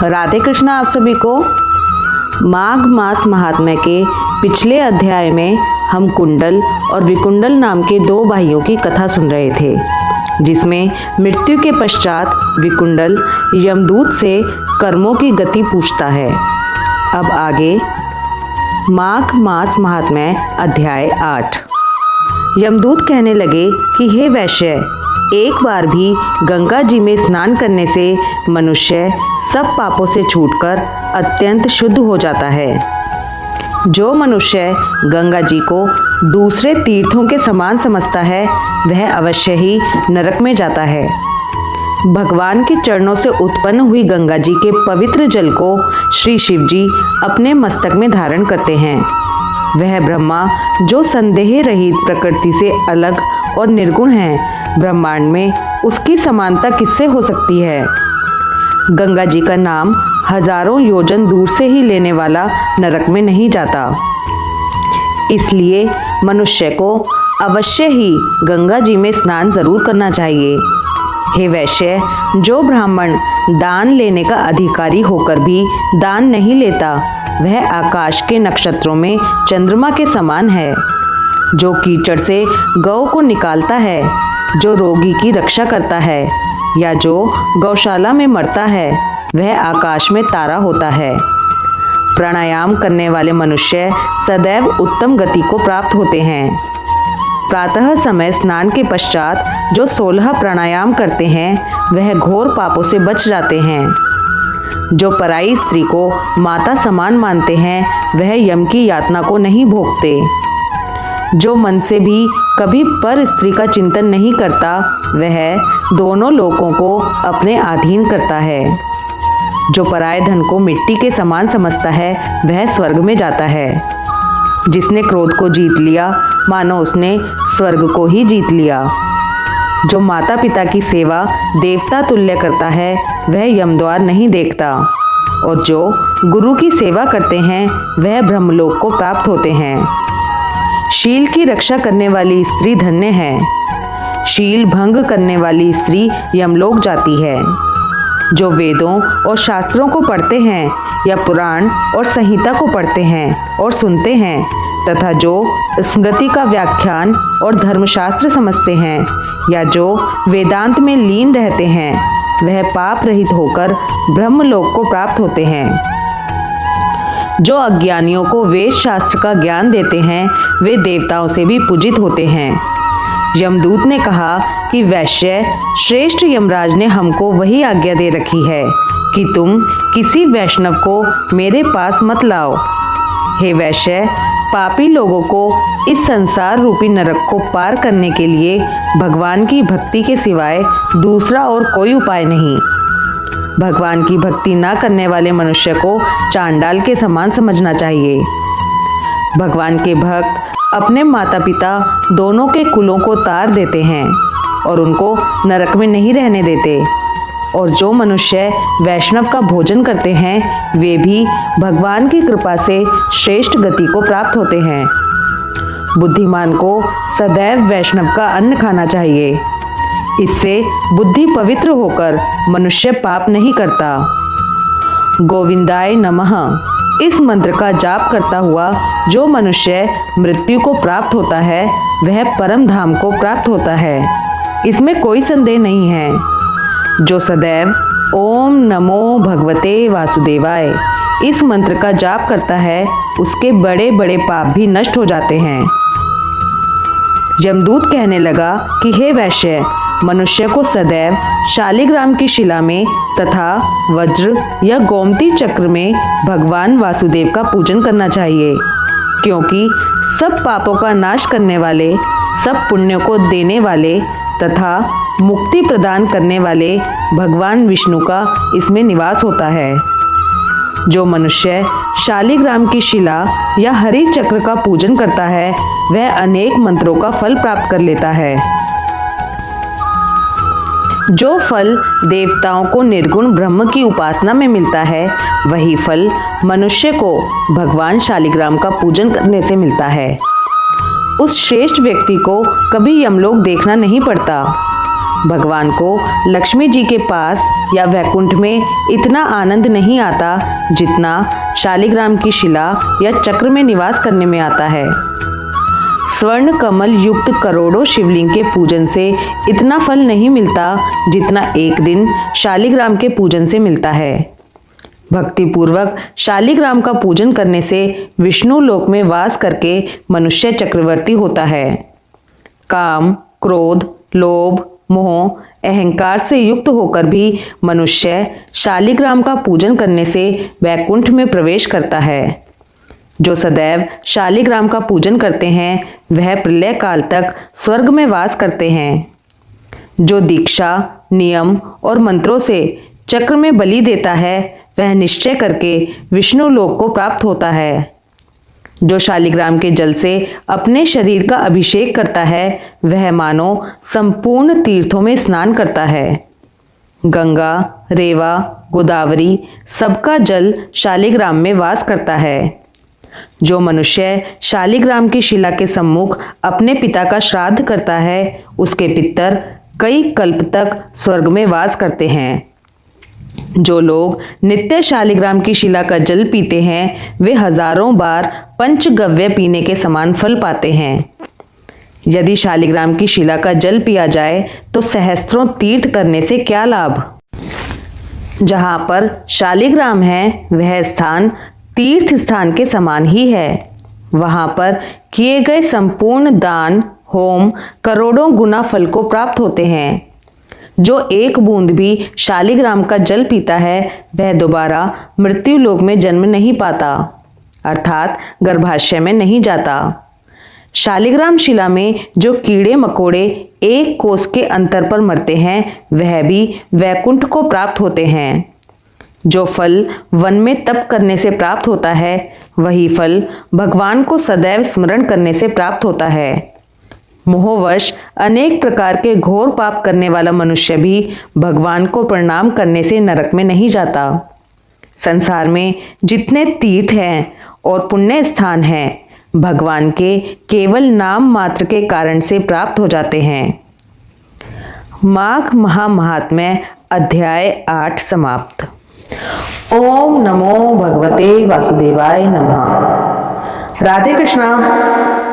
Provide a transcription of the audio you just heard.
राधे कृष्णा आप सभी को। माघ मास महात्म्य के पिछले अध्याय में हम कुंडल और विकुंडल नाम के दो भाइयों की कथा सुन रहे थे, जिसमें मृत्यु के पश्चात विकुंडल यमदूत से कर्मों की गति पूछता है। अब आगे माघ मास महात्म्य अध्याय 8। यमदूत कहने लगे कि हे वैश्य, एक बार भी गंगा जी में स्नान करने से मनुष्य सब पापों से छूटकर अत्यंत शुद्ध हो जाता है। जो मनुष्य गंगा जी को दूसरे तीर्थों के समान समझता है, वह अवश्य ही नरक में जाता है। भगवान के चरणों से उत्पन्न हुई गंगा जी के पवित्र जल को श्री शिव जी अपने मस्तक में धारण करते हैं। वह ब्रह्मा जो संदेह रहित प्रकृति से अलग और निर्गुण है, ब्रह्मांड में उसकी समानता किससे हो सकती है। गंगा जी का नाम हजारों योजन दूर से ही लेने वाला नरक में नहीं जाता। इसलिए मनुष्य को अवश्य ही गंगा जी में स्नान जरूर करना चाहिए। हे वैश्य, जो ब्राह्मण दान लेने का अधिकारी होकर भी दान नहीं लेता, वह आकाश के नक्षत्रों में चंद्रमा के समान है। जो कीचड़ से गौ को निकालता है, जो रोगी की रक्षा करता है, या जो गौशाला में मरता है, वह आकाश में तारा होता है। प्राणायाम करने वाले मनुष्य सदैव उत्तम गति को प्राप्त होते हैं। प्रातः समय स्नान के पश्चात जो 16 प्राणायाम करते हैं, वह घोर पापों से बच जाते हैं। जो पराई स्त्री को माता समान मानते हैं, वह यम की यातना को नहीं भोगते। जो मन से भी कभी पर स्त्री का चिंतन नहीं करता, वह दोनों लोकों को अपने अधीन करता है। जो पराये धन को मिट्टी के समान समझता है, वह स्वर्ग में जाता है। जिसने क्रोध को जीत लिया, मानो उसने स्वर्ग को ही जीत लिया। जो माता पिता की सेवा देवता तुल्य करता है, वह यमद्वार नहीं देखता। और जो गुरु की सेवा करते हैं, वह ब्रह्मलोक को प्राप्त होते हैं। शील की रक्षा करने वाली स्त्री धन्य है। शील भंग करने वाली स्त्री यमलोक जाती है। जो वेदों और शास्त्रों को पढ़ते हैं, या पुराण और संहिता को पढ़ते हैं और सुनते हैं, तथा जो स्मृति का व्याख्यान और धर्मशास्त्र समझते हैं, या जो वेदांत में लीन रहते हैं, वह पाप रहित होकर ब्रह्मलोक को प्राप्त होते हैं। जो अज्ञानियों को वेद शास्त्र का ज्ञान देते हैं, वे देवताओं से भी पूजित होते हैं। यमदूत ने कहा कि वैश्य, श्रेष्ठ यमराज ने हमको वही आज्ञा दे रखी है कि तुम किसी वैष्णव को मेरे पास मत लाओ। हे वैश्य, पापी लोगों को इस संसार रूपी नरक को पार करने के लिए भगवान की भक्ति के सिवाय दूसरा और कोई उपाय नहीं। भगवान की भक्ति न करने वाले मनुष्य को चांडाल के समान समझना चाहिए। भगवान के भक्त अपने माता पिता दोनों के कुलों को तार देते हैं और उनको नरक में नहीं रहने देते। और जो मनुष्य वैष्णव का भोजन करते हैं, वे भी भगवान की कृपा से श्रेष्ठ गति को प्राप्त होते हैं। बुद्धिमान को सदैव वैष्णव का अन्न खाना चाहिए। इससे बुद्धि पवित्र होकर मनुष्य पाप नहीं करता। गोविंदाय नमः इस मंत्र का जाप करता हुआ जो मनुष्य मृत्यु को प्राप्त होता है, वह परम धाम को प्राप्त होता है। इसमें कोई संदेह नहीं है। जो सदैव ओम नमो भगवते वासुदेवाय इस मंत्र का जाप करता है, उसके बड़े बड़े पाप भी नष्ट हो जाते हैं। यमदूत कहने लगा कि हे वैश्य, मनुष्य को सदैव शालिग्राम की शिला में तथा वज्र या गोमती चक्र में भगवान वासुदेव का पूजन करना चाहिए, क्योंकि सब पापों का नाश करने वाले, सब पुण्यों को देने वाले तथा मुक्ति प्रदान करने वाले भगवान विष्णु का इसमें निवास होता है। जो मनुष्य शालिग्राम की शिला या हरि चक्र का पूजन करता है, वह अनेक मंत्रों का फल प्राप्त कर लेता है। जो फल देवताओं को निर्गुण ब्रह्म की उपासना में मिलता है, वही फल मनुष्य को भगवान शालिग्राम का पूजन करने से मिलता है। उस श्रेष्ठ व्यक्ति को कभी यमलोक देखना नहीं पड़ता। भगवान को लक्ष्मी जी के पास या वैकुंठ में इतना आनंद नहीं आता जितना शालिग्राम की शिला या चक्र में निवास करने में आता है। स्वर्ण कमल युक्त करोड़ों शिवलिंग के पूजन से इतना फल नहीं मिलता जितना एक दिन शालिग्राम के पूजन से मिलता है। भक्तिपूर्वक शालिग्राम का पूजन करने से विष्णु लोक में वास करके मनुष्य चक्रवर्ती होता है। काम, क्रोध, लोभ, मोह, अहंकार से युक्त होकर भी मनुष्य शालिग्राम का पूजन करने से वैकुंठ में प्रवेश करता है। जो सदैव शालिग्राम का पूजन करते हैं वह प्रलय काल तक स्वर्ग में वास करते हैं। जो दीक्षा, नियम और मंत्रों से चक्र में बलि देता है वह निश्चय करके विष्णु लोक को प्राप्त होता है। जो शालिग्राम के जल से अपने शरीर का अभिषेक करता है वह मानो संपूर्ण तीर्थों में स्नान करता है। गंगा, रेवा, गोदावरी सबका जल शालिग्राम में वास करता है। जो मनुष्य शालिग्राम की शिला के सम्मुख अपने पिता का श्राद्ध करता है उसके पितर कई कल्प तक स्वर्ग में वास करते हैं। जो लोग नित्य शालिग्राम की शिला का जल पीते हैं वे हजारों बार पंचगव्य पीने के समान फल पाते हैं। यदि शालिग्राम की शिला का जल पिया जाए तो सहस्त्रों तीर्थ करने से क्या लाभ। जहाँ पर शालिग्राम है वह स्थान तीर्थ स्थान के समान ही है। वहाँ पर किए गए संपूर्ण दान, होम करोड़ों गुना फल को प्राप्त होते हैं। जो एक बूंद भी शालिग्राम का जल पीता है वह दोबारा मृत्यु लोक में जन्म नहीं पाता, अर्थात गर्भाशय में नहीं जाता। शालिग्राम शिला में जो कीड़े मकोड़े एक कोस के अंतर पर मरते हैं वह भी वैकुंठ को प्राप्त होते हैं। जो फल वन में तप करने से प्राप्त होता है वही फल भगवान को सदैव स्मरण करने से प्राप्त होता है। मोहवश अनेक प्रकार के घोर पाप करने वाला मनुष्य भी भगवान को प्रणाम करने से नरक में नहीं जाता। संसार में जितने तीर्थ हैं और पुण्य स्थान हैं भगवान के केवल नाम मात्र के कारण से प्राप्त हो जाते हैं। माघ महात्म्य अध्याय 8 समाप्त। ओम नमो भगवते वासुदेवाय नमः। राधे कृष्णा।